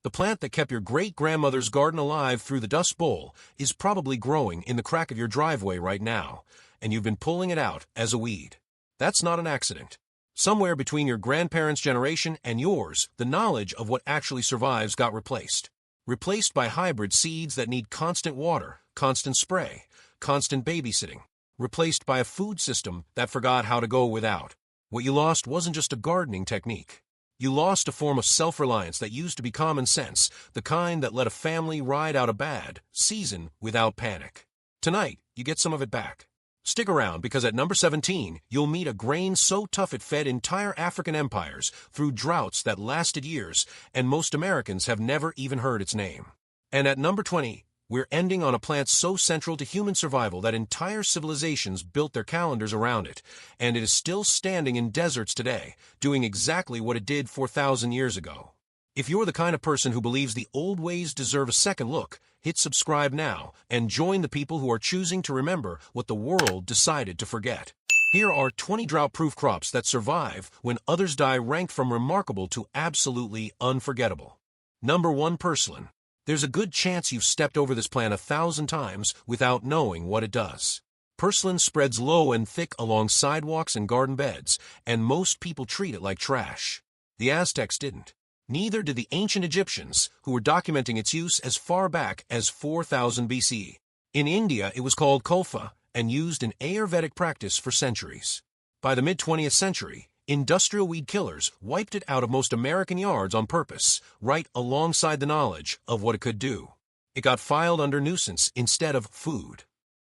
The plant that kept your great-grandmother's garden alive through the Dust Bowl is probably growing in the crack of your driveway right now, and you've been pulling it out as a weed. That's not an accident. Somewhere between your grandparents' generation and yours, the knowledge of what actually survives got replaced. Replaced by hybrid seeds that need constant water, constant spray, constant babysitting. Replaced by a food system that forgot how to go without. What you lost wasn't just a gardening technique. You lost a form of self-reliance that used to be common sense, the kind that let a family ride out a bad season without panic. Tonight, you get some of it back. Stick around because at number 17, you'll meet a grain so tough it fed entire African empires through droughts that lasted years, and most Americans have never even heard its name. And at number 20, we're ending on a plant so central to human survival that entire civilizations built their calendars around it, and it is still standing in deserts today, doing exactly what it did 4,000 years ago. If you're the kind of person who believes the old ways deserve a second look, hit subscribe now and join the people who are choosing to remember what the world decided to forget. Here are 20 drought-proof crops that survive when others die, ranked from remarkable to absolutely unforgettable. Number 1, purslane. There's a good chance you've stepped over this plant 1,000 times without knowing what it does. Purslane spreads low and thick along sidewalks and garden beds, and most people treat it like trash. The Aztecs didn't. Neither did the ancient Egyptians, who were documenting its use as far back as 4000 BC. In India, it was called kulfa and used in Ayurvedic practice for centuries. By the mid-20th century, industrial weed killers wiped it out of most American yards on purpose, right alongside the knowledge of what it could do. It got filed under nuisance instead of food.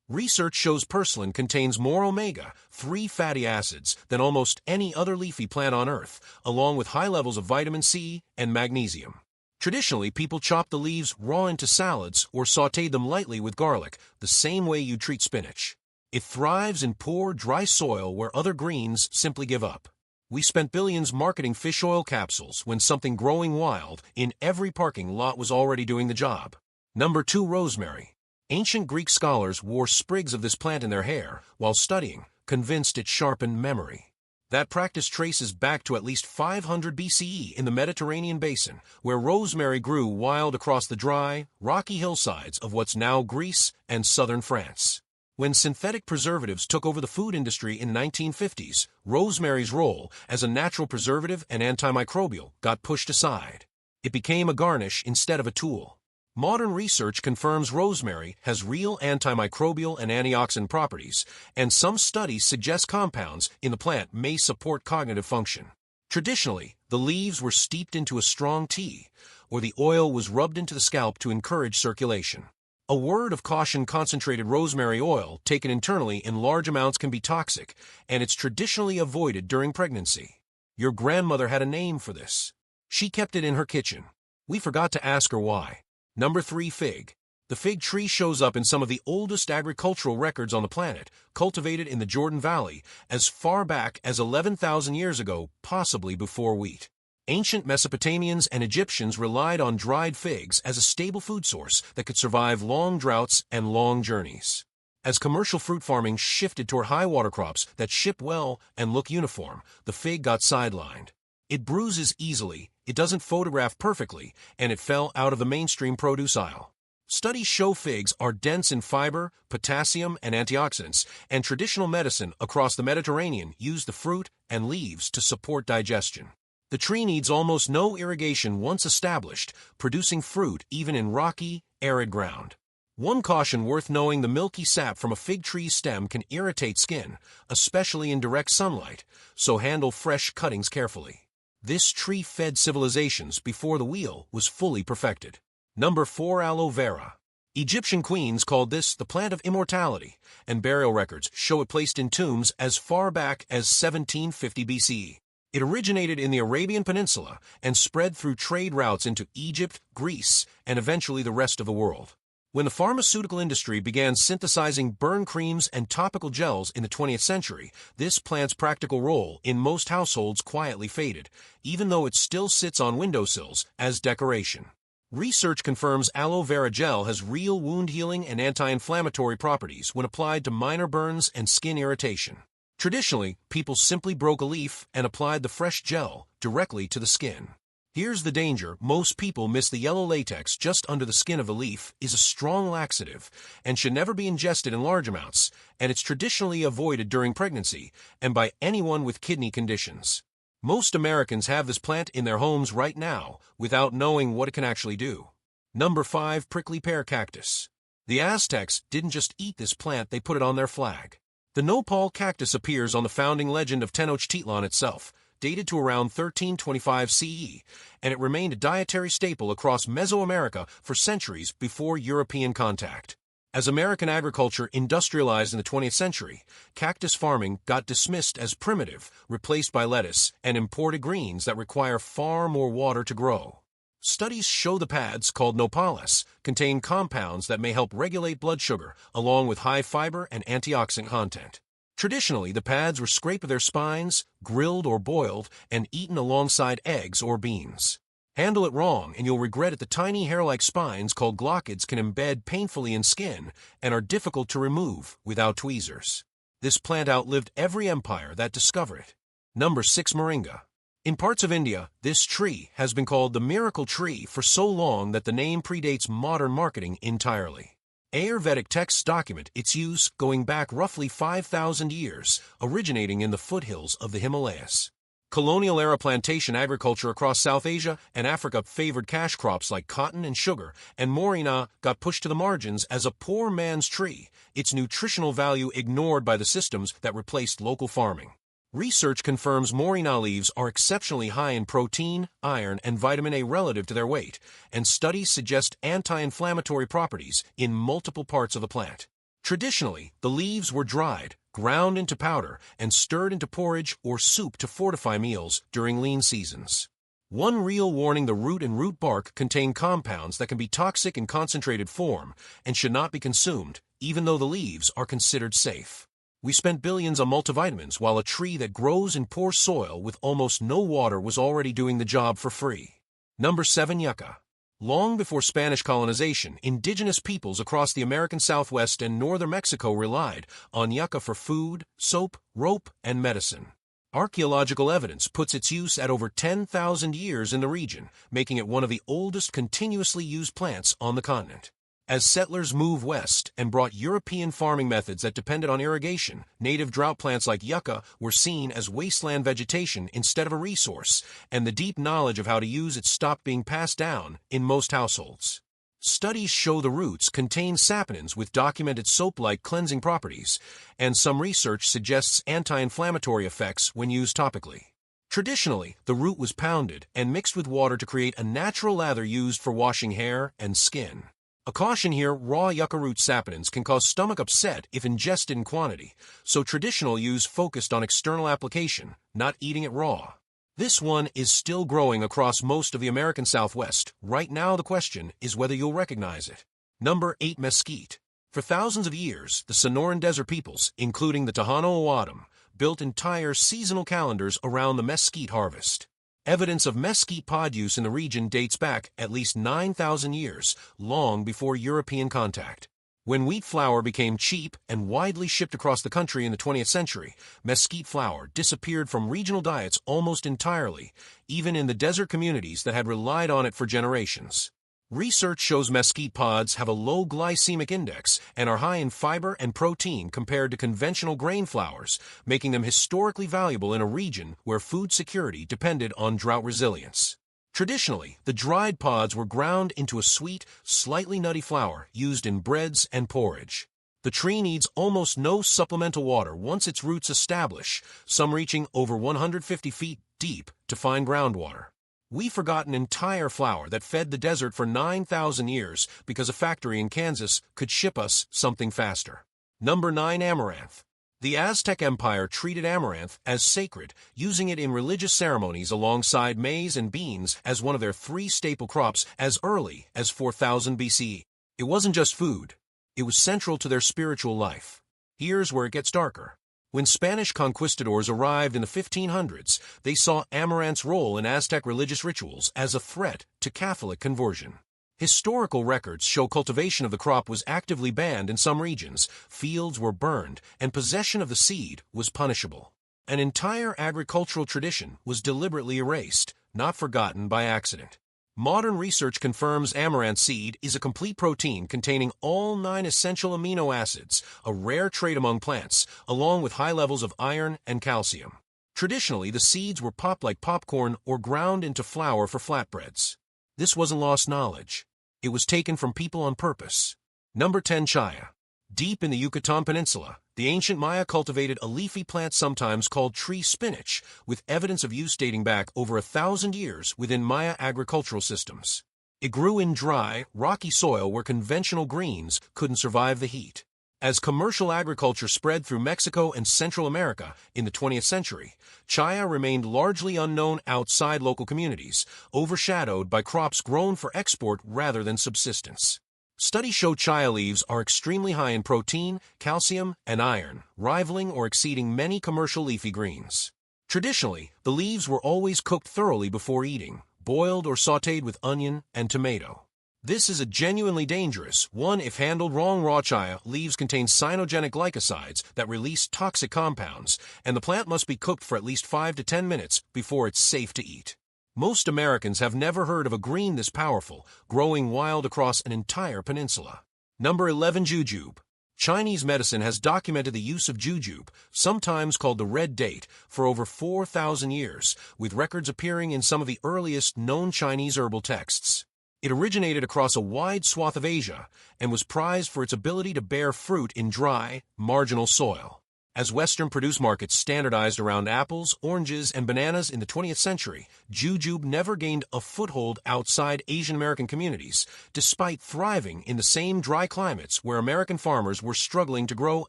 Research shows purslane contains more omega-3 fatty acids than almost any other leafy plant on Earth, along with high levels of vitamin C and magnesium. Traditionally, people chopped the leaves raw into salads or sautéed them lightly with garlic, the same way you treat spinach. It thrives in poor, dry soil where other greens simply give up. We spent billions marketing fish oil capsules when something growing wild in every parking lot was already doing the job. Number 2, rosemary. Ancient Greek scholars wore sprigs of this plant in their hair while studying, convinced it sharpened memory. That practice traces back to at least 500 BCE in the Mediterranean basin, where rosemary grew wild across the dry, rocky hillsides of what's now Greece and southern France. When synthetic preservatives took over the food industry in the 1950s, rosemary's role as a natural preservative and antimicrobial got pushed aside. It became a garnish instead of a tool. Modern research confirms rosemary has real antimicrobial and antioxidant properties, and some studies suggest compounds in the plant may support cognitive function. Traditionally, the leaves were steeped into a strong tea, or the oil was rubbed into the scalp to encourage circulation. A word of caution: concentrated rosemary oil taken internally in large amounts can be toxic, and it's traditionally avoided during pregnancy. Your grandmother had a name for this. She kept it in her kitchen. We forgot to ask her why. Number 3, fig. The fig tree shows up in some of the oldest agricultural records on the planet, cultivated in the Jordan Valley as far back as 11,000 years ago, possibly before wheat. Ancient Mesopotamians and Egyptians relied on dried figs as a stable food source that could survive long droughts and long journeys. As commercial fruit farming shifted toward high-water crops that ship well and look uniform, the fig got sidelined. It bruises easily, it doesn't photograph perfectly, and it fell out of the mainstream produce aisle. Studies show figs are dense in fiber, potassium, and antioxidants, and traditional medicine across the Mediterranean used the fruit and leaves to support digestion. The tree needs almost no irrigation once established, producing fruit even in rocky, arid ground. One caution worth knowing: the milky sap from a fig tree's stem can irritate skin, especially in direct sunlight, so handle fresh cuttings carefully. This tree fed civilizations before the wheel was fully perfected. Number 4, aloe vera. Egyptian queens called this the plant of immortality, and burial records show it placed in tombs as far back as 1750 BCE. It originated in the Arabian Peninsula and spread through trade routes into Egypt, Greece, and eventually the rest of the world. When the pharmaceutical industry began synthesizing burn creams and topical gels in the 20th century, this plant's practical role in most households quietly faded, even though it still sits on windowsills as decoration. Research confirms aloe vera gel has real wound healing and anti-inflammatory properties when applied to minor burns and skin irritation. Traditionally, people simply broke a leaf and applied the fresh gel directly to the skin. Here's the danger: most people miss the yellow latex just under the skin of the leaf is a strong laxative and should never be ingested in large amounts, and it's traditionally avoided during pregnancy and by anyone with kidney conditions. Most Americans have this plant in their homes right now without knowing what it can actually do. Number 5. Prickly pear cactus. The Aztecs didn't just eat this plant, they put it on their flag. The nopal cactus appears on the founding legend of Tenochtitlan itself, dated to around 1325 CE, and it remained a dietary staple across Mesoamerica for centuries before European contact. As American agriculture industrialized in the 20th century, cactus farming got dismissed as primitive, replaced by lettuce and imported greens that require far more water to grow. Studies show the pads, called nopales, contain compounds that may help regulate blood sugar, along with high fiber and antioxidant content. Traditionally, the pads were scraped of their spines, grilled or boiled, and eaten alongside eggs or beans. Handle it wrong, and you'll regret it. The tiny hair-like spines, called glochids, can embed painfully in skin and are difficult to remove without tweezers. This plant outlived every empire that discovered it. Number 6. Moringa. In parts of India, this tree has been called the miracle tree for so long that the name predates modern marketing entirely. Ayurvedic texts document its use going back roughly 5,000 years, originating in the foothills of the Himalayas. Colonial-era plantation agriculture across South Asia and Africa favored cash crops like cotton and sugar, and Moringa got pushed to the margins as a poor man's tree, its nutritional value ignored by the systems that replaced local farming. Research confirms Moringa leaves are exceptionally high in protein, iron, and vitamin A relative to their weight, and studies suggest anti-inflammatory properties in multiple parts of the plant. Traditionally, the leaves were dried, ground into powder, and stirred into porridge or soup to fortify meals during lean seasons. One real warning: the root and root bark contain compounds that can be toxic in concentrated form and should not be consumed, even though the leaves are considered safe. We spent billions on multivitamins while a tree that grows in poor soil with almost no water was already doing the job for free. Number 7. Yucca. Long before Spanish colonization, indigenous peoples across the American Southwest and northern Mexico relied on yucca for food, soap, rope, and medicine. Archaeological evidence puts its use at over 10,000 years in the region, making it one of the oldest continuously used plants on the continent. As settlers moved west and brought European farming methods that depended on irrigation, native drought plants like yucca were seen as wasteland vegetation instead of a resource, and the deep knowledge of how to use it stopped being passed down in most households. Studies show the roots contain saponins with documented soap-like cleansing properties, and some research suggests anti-inflammatory effects when used topically. Traditionally, the root was pounded and mixed with water to create a natural lather used for washing hair and skin. A caution here: raw yucca root saponins can cause stomach upset if ingested in quantity, so traditional use focused on external application, not eating it raw. This one is still growing across most of the American Southwest. Right now the question is whether you'll recognize it. Number 8. Mesquite. For thousands of years, the Sonoran Desert peoples, including the Tohono O'odham, built entire seasonal calendars around the mesquite harvest. Evidence of mesquite pod use in the region dates back at least 9,000 years, long before European contact. When wheat flour became cheap and widely shipped across the country in the 20th century, mesquite flour disappeared from regional diets almost entirely, even in the desert communities that had relied on it for generations. Research shows mesquite pods have a low glycemic index and are high in fiber and protein compared to conventional grain flours, making them historically valuable in a region where food security depended on drought resilience. Traditionally, the dried pods were ground into a sweet, slightly nutty flour used in breads and porridge. The tree needs almost no supplemental water once its roots establish, some reaching over 150 feet deep to find groundwater. We forgot an entire flour that fed the desert for 9,000 years because a factory in Kansas could ship us something faster. Number 9. Amaranth. The Aztec Empire treated amaranth as sacred, using it in religious ceremonies alongside maize and beans as one of their 3 staple crops as early as 4000 BCE. It wasn't just food. It was central to their spiritual life. Here's where it gets darker. When Spanish conquistadors arrived in the 1500s, they saw amaranth's role in Aztec religious rituals as a threat to Catholic conversion. Historical records show cultivation of the crop was actively banned in some regions, fields were burned, and possession of the seed was punishable. An entire agricultural tradition was deliberately erased, not forgotten by accident. Modern research confirms amaranth seed is a complete protein containing all 9 essential amino acids, a rare trait among plants, along with high levels of iron and calcium. Traditionally, the seeds were popped like popcorn or ground into flour for flatbreads. This wasn't lost knowledge. It was taken from people on purpose. Number 10. Chaya. Deep in the Yucatan Peninsula, the ancient Maya cultivated a leafy plant sometimes called tree spinach, with evidence of use dating back over 1,000 years within Maya agricultural systems. It grew in dry, rocky soil where conventional greens couldn't survive the heat. As commercial agriculture spread through Mexico and Central America in the 20th century, chaya remained largely unknown outside local communities, overshadowed by crops grown for export rather than subsistence. Studies show chaya leaves are extremely high in protein, calcium, and iron, rivaling or exceeding many commercial leafy greens. Traditionally, the leaves were always cooked thoroughly before eating, boiled or sautéed with onion and tomato. This is a genuinely dangerous one if handled wrong. Raw chaya leaves contain cyanogenic glycosides that release toxic compounds, and the plant must be cooked for at least 5 to 10 minutes before it's safe to eat. Most Americans have never heard of a green this powerful, growing wild across an entire peninsula. Number 11. Jujube. Chinese medicine has documented the use of jujube, sometimes called the red date, for over 4,000 years, with records appearing in some of the earliest known Chinese herbal texts. It originated across a wide swath of Asia and was prized for its ability to bear fruit in dry, marginal soil. As Western produce markets standardized around apples, oranges, and bananas in the 20th century, jujube never gained a foothold outside Asian American communities, despite thriving in the same dry climates where American farmers were struggling to grow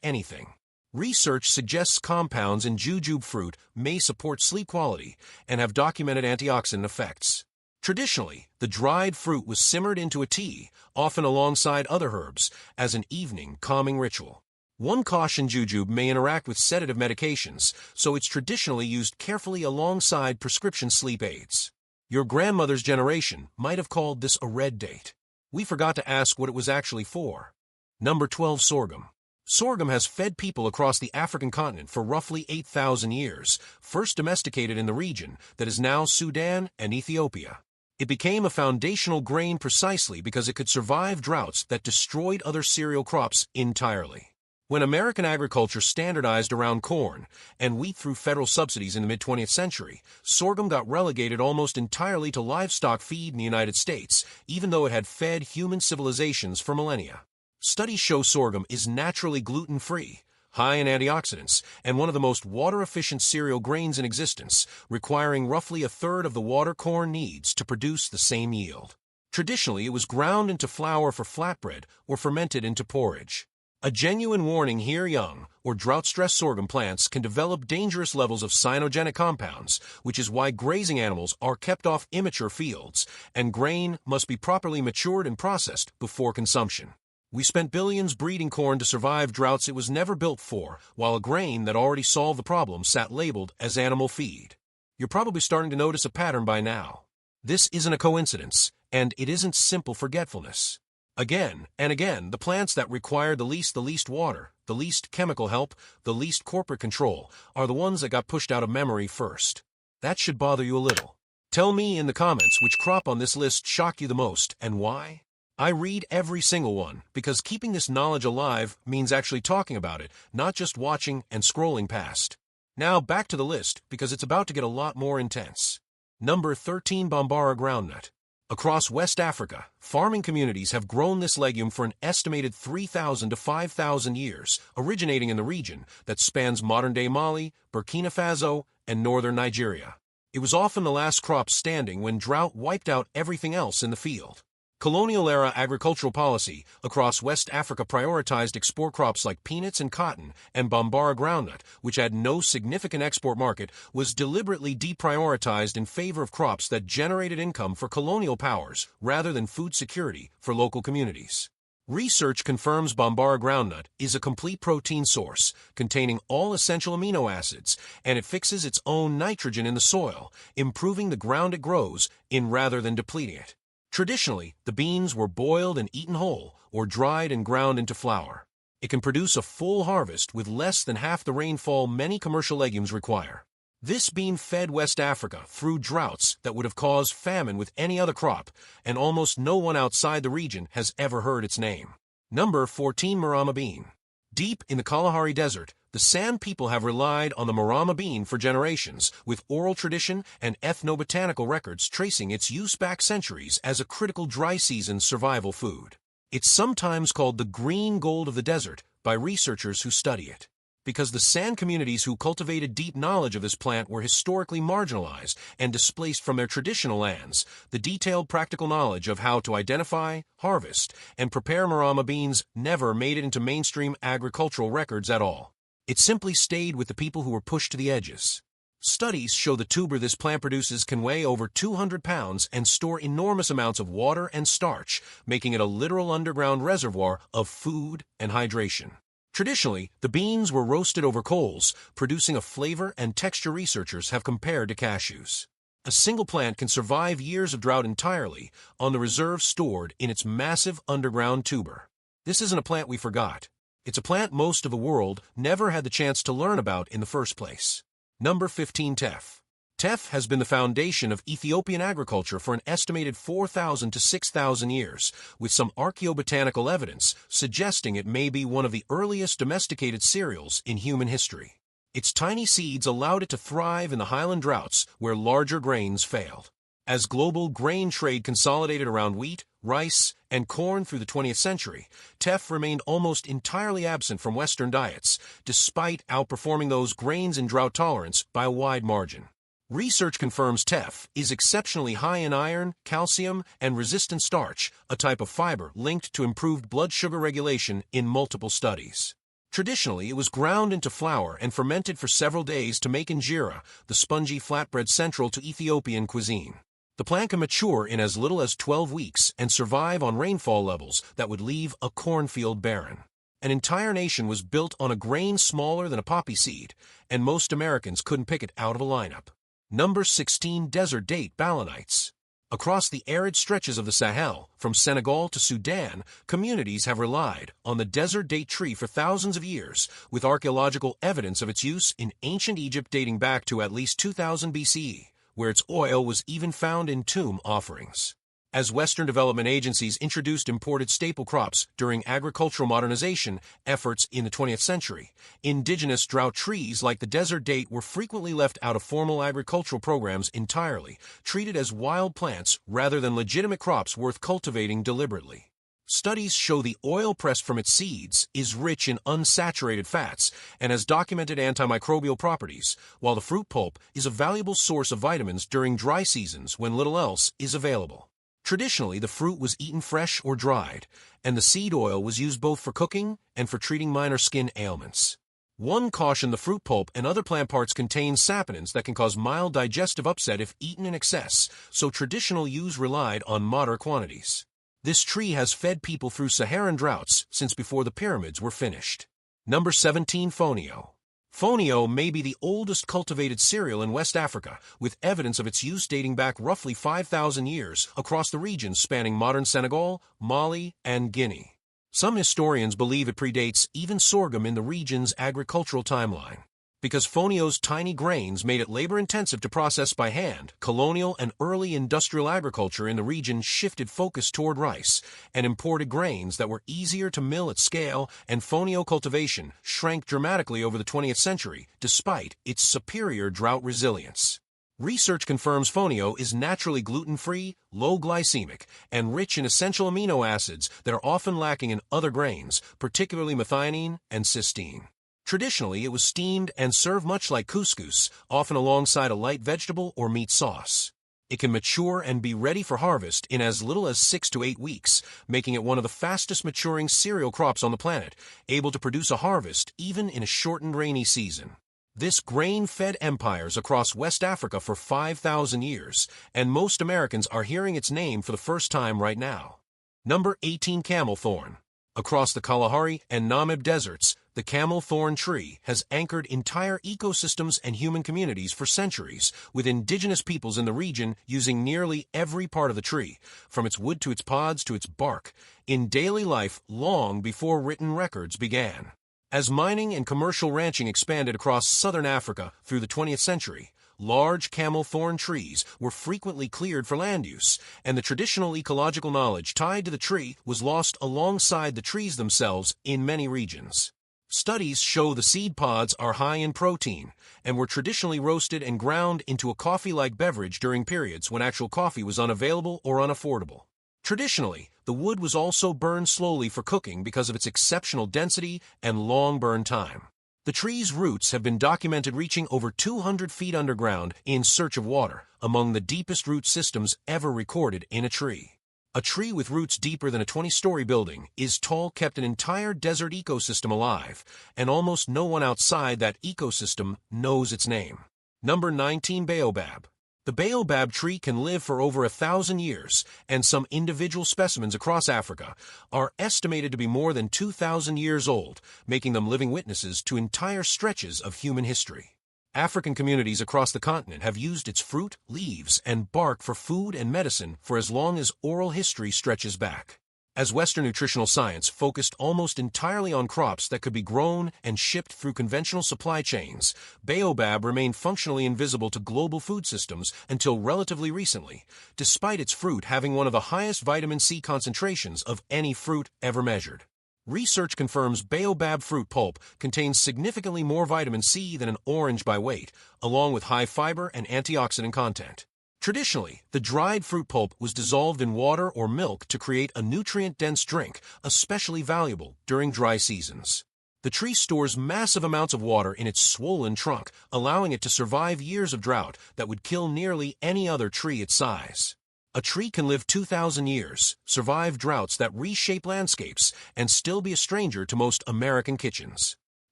anything. Research suggests compounds in jujube fruit may support sleep quality and have documented antioxidant effects. Traditionally, the dried fruit was simmered into a tea, often alongside other herbs, as an evening calming ritual. One caution: jujube may interact with sedative medications, so it's traditionally used carefully alongside prescription sleep aids. Your grandmother's generation might have called this a red date. We forgot to ask what it was actually for. Number 12. Sorghum. Sorghum has fed people across the African continent for roughly 8,000 years, first domesticated in the region that is now Sudan and Ethiopia. It became a foundational grain precisely because it could survive droughts that destroyed other cereal crops entirely. When American agriculture standardized around corn and wheat through federal subsidies in the mid-20th century, sorghum got relegated almost entirely to livestock feed in the United States, even though it had fed human civilizations for millennia. Studies show sorghum is naturally gluten-free, high in antioxidants, and one of the most water-efficient cereal grains in existence, requiring roughly a third of the water corn needs to produce the same yield. Traditionally, it was ground into flour for flatbread or fermented into porridge. A genuine warning here: young or drought-stressed sorghum plants can develop dangerous levels of cyanogenic compounds, which is why grazing animals are kept off immature fields, and grain must be properly matured and processed before consumption. We spent billions breeding corn to survive droughts it was never built for, while a grain that already solved the problem sat labeled as animal feed. You're probably starting to notice a pattern by now. This isn't a coincidence, and it isn't simple forgetfulness. Again and again, the plants that require the least water, the least chemical help, the least corporate control, are the ones that got pushed out of memory first. That should bother you a little. Tell me in the comments which crop on this list shocked you the most and why. I read every single one, because keeping this knowledge alive means actually talking about it, not just watching and scrolling past. Now back to the list, because it's about to get a lot more intense. Number 13. Bambara groundnut. Across West Africa, farming communities have grown this legume for an estimated 3,000 to 5,000 years, originating in the region that spans modern-day Mali, Burkina Faso, and northern Nigeria. It was often the last crop standing when drought wiped out everything else in the field. Colonial-era agricultural policy across West Africa prioritized export crops like peanuts and cotton, and Bambara groundnut, which had no significant export market, was deliberately deprioritized in favor of crops that generated income for colonial powers rather than food security for local communities. Research confirms Bambara groundnut is a complete protein source containing all essential amino acids, and it fixes its own nitrogen in the soil, improving the ground it grows in rather than depleting it. Traditionally, the beans were boiled and eaten whole, or dried and ground into flour. It can produce a full harvest with less than half the rainfall many commercial legumes require. This bean fed West Africa through droughts that would have caused famine with any other crop, and almost no one outside the region has ever heard its name. Number 14. Marama bean. Deep in the Kalahari Desert, the San people have relied on the marama bean for generations, with oral tradition and ethnobotanical records tracing its use back centuries as a critical dry season survival food. It's sometimes called the green gold of the desert by researchers who study it. Because the San communities who cultivated deep knowledge of this plant were historically marginalized and displaced from their traditional lands, the detailed practical knowledge of how to identify, harvest, and prepare marama beans never made it into mainstream agricultural records at all. It simply stayed with the people who were pushed to the edges. Studies show the tuber this plant produces can weigh over 200 pounds and store enormous amounts of water and starch, making it a literal underground reservoir of food and hydration. Traditionally, the beans were roasted over coals, producing a flavor and texture researchers have compared to cashews. A single plant can survive years of drought entirely on the reserves stored in its massive underground tuber. This isn't a plant we forgot. It's a plant most of the world never had the chance to learn about in the first place. Number 15. Teff. Teff has been the foundation of Ethiopian agriculture for an estimated 4,000 to 6,000 years, with some archaeobotanical evidence suggesting it may be one of the earliest domesticated cereals in human history. Its tiny seeds allowed it to thrive in the highland droughts where larger grains failed. As global grain trade consolidated around wheat, rice, and corn through the 20th century, teff remained almost entirely absent from Western diets, despite outperforming those grains in drought tolerance by a wide margin. Research confirms teff is exceptionally high in iron, calcium, and resistant starch, a type of fiber linked to improved blood sugar regulation in multiple studies. Traditionally, it was ground into flour and fermented for several days to make injera, the spongy flatbread central to Ethiopian cuisine. The plant can mature in as little as 12 weeks and survive on rainfall levels that would leave a cornfield barren. An entire nation was built on a grain smaller than a poppy seed, and most Americans couldn't pick it out of a lineup. Number 16. Desert date balanites. Across the arid stretches of the Sahel, from Senegal to Sudan, communities have relied on the desert date tree for thousands of years, with archaeological evidence of its use in ancient Egypt dating back to at least 2000 BCE, where its oil was even found in tomb offerings. As Western development agencies introduced imported staple crops during agricultural modernization efforts in the 20th century, indigenous drought trees like the desert date were frequently left out of formal agricultural programs entirely, treated as wild plants rather than legitimate crops worth cultivating deliberately. Studies show the oil pressed from its seeds is rich in unsaturated fats and has documented antimicrobial properties, while the fruit pulp is a valuable source of vitamins during dry seasons when little else is available. Traditionally, the fruit was eaten fresh or dried, and the seed oil was used both for cooking and for treating minor skin ailments. One cautioned the fruit pulp and other plant parts contain saponins that can cause mild digestive upset if eaten in excess, so traditional use relied on moderate quantities. This tree has fed people through Saharan droughts since before the pyramids were finished. Number 17. Fonio. Fonio may be the oldest cultivated cereal in West Africa, with evidence of its use dating back roughly 5,000 years across the regions spanning modern Senegal, Mali, and Guinea. Some historians believe it predates even sorghum in the region's agricultural timeline. Because fonio's tiny grains made it labor-intensive to process by hand, colonial and early industrial agriculture in the region shifted focus toward rice and imported grains that were easier to mill at scale, and fonio cultivation shrank dramatically over the 20th century despite its superior drought resilience. Research confirms fonio is naturally gluten-free, low-glycemic, and rich in essential amino acids that are often lacking in other grains, particularly methionine and cysteine. Traditionally, it was steamed and served much like couscous, often alongside a light vegetable or meat sauce. It can mature and be ready for harvest in as little as 6 to 8 weeks, making it one of the fastest maturing cereal crops on the planet, able to produce a harvest even in a shortened rainy season. This grain fed empires across West Africa for 5,000 years, and most Americans are hearing its name for the first time right now. Number 18. Camel thorn. Across the Kalahari and Namib deserts, the camel thorn tree has anchored entire ecosystems and human communities for centuries, with indigenous peoples in the region using nearly every part of the tree, from its wood to its pods to its bark, in daily life long before written records began. As mining and commercial ranching expanded across southern Africa through the 20th century, large camel thorn trees were frequently cleared for land use, and the traditional ecological knowledge tied to the tree was lost alongside the trees themselves in many regions. Studies show the seed pods are high in protein and were traditionally roasted and ground into a coffee-like beverage during periods when actual coffee was unavailable or unaffordable. Traditionally, the wood was also burned slowly for cooking because of its exceptional density and long burn time. The tree's roots have been documented reaching over 200 feet underground in search of water, among the deepest root systems ever recorded in a tree. A tree with roots deeper than a 20-story building is tall, kept an entire desert ecosystem alive, and almost no one outside that ecosystem knows its name. Number 19. Baobab. The baobab tree can live for over 1,000 years, and some individual specimens across Africa are estimated to be more than 2,000 years old, making them living witnesses to entire stretches of human history. African communities across the continent have used its fruit, leaves, and bark for food and medicine for as long as oral history stretches back. As Western nutritional science focused almost entirely on crops that could be grown and shipped through conventional supply chains, baobab remained functionally invisible to global food systems until relatively recently, despite its fruit having one of the highest vitamin C concentrations of any fruit ever measured. Research confirms baobab fruit pulp contains significantly more vitamin C than an orange by weight, along with high fiber and antioxidant content. Traditionally, the dried fruit pulp was dissolved in water or milk to create a nutrient-dense drink, especially valuable during dry seasons. The tree stores massive amounts of water in its swollen trunk, allowing it to survive years of drought that would kill nearly any other tree its size. A tree can live 2,000 years, survive droughts that reshape landscapes, and still be a stranger to most American kitchens.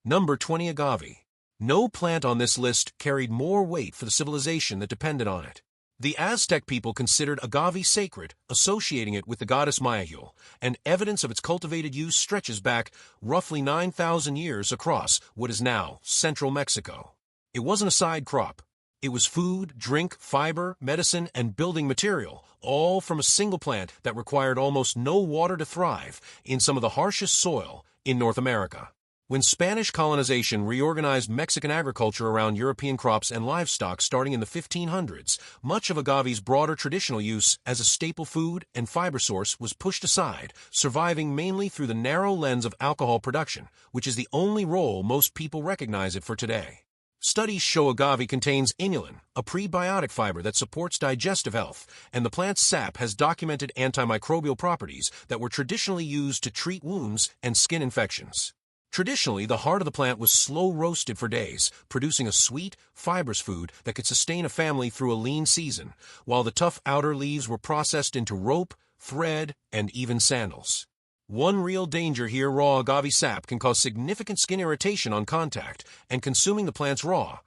Number 20. Agave. No plant on this list carried more weight for the civilization that depended on it. The Aztec people considered agave sacred, associating it with the goddess Mayahul, and evidence of its cultivated use stretches back roughly 9,000 years across what is now central Mexico. It wasn't a side crop. It was food, drink, fiber, medicine, and building material, all from a single plant that required almost no water to thrive in some of the harshest soil in North America. When Spanish colonization reorganized Mexican agriculture around European crops and livestock starting in the 1500s, much of agave's broader traditional use as a staple food and fiber source was pushed aside, surviving mainly through the narrow lens of alcohol production, which is the only role most people recognize it for today. Studies show agave contains inulin, a prebiotic fiber that supports digestive health, and the plant's sap has documented antimicrobial properties that were traditionally used to treat wounds and skin infections. Traditionally, the heart of the plant was slow roasted for days, producing a sweet, fibrous food that could sustain a family through a lean season, while the tough outer leaves were processed into rope, thread, and even sandals. One real danger here: raw agave sap can cause significant skin irritation on contact, and consuming the plant's raw,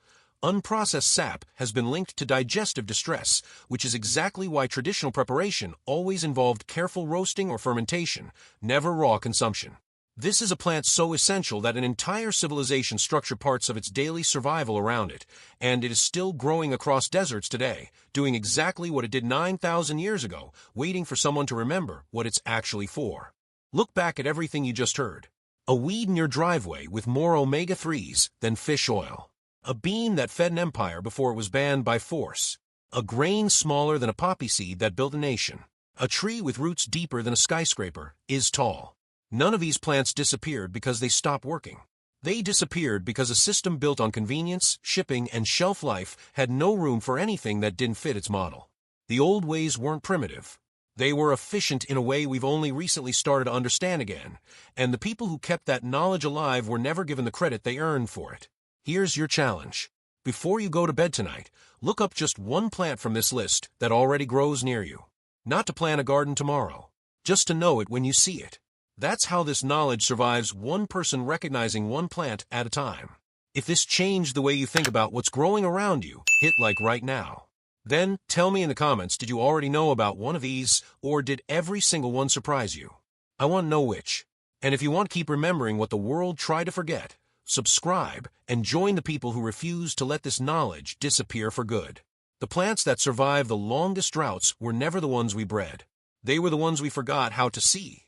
unprocessed sap has been linked to digestive distress, which is exactly why traditional preparation always involved careful roasting or fermentation, never raw consumption. This is a plant so essential that an entire civilization structured parts of its daily survival around it, and it is still growing across deserts today, doing exactly what it did 9,000 years ago, waiting for someone to remember what it's actually for. Look back at everything you just heard. A weed in your driveway with more omega-3s than fish oil. A bean that fed an empire before it was banned by force. A grain smaller than a poppy seed that built a nation. A tree with roots deeper than a skyscraper is tall. None of these plants disappeared because they stopped working. They disappeared because a system built on convenience, shipping, and shelf life had no room for anything that didn't fit its model. The old ways weren't primitive. They were efficient in a way we've only recently started to understand again, and the people who kept that knowledge alive were never given the credit they earned for it. Here's your challenge. Before you go to bed tonight, look up just one plant from this list that already grows near you. Not to plant a garden tomorrow, just to know it when you see it. That's how this knowledge survives, one person recognizing one plant at a time. If this changed the way you think about what's growing around you, hit like right now. Then tell me in the comments, did you already know about one of these, or did every single one surprise you? I want to know which. And if you want to keep remembering what the world tried to forget, subscribe and join the people who refuse to let this knowledge disappear for good. The plants that survived the longest droughts were never the ones we bred. They were the ones we forgot how to see.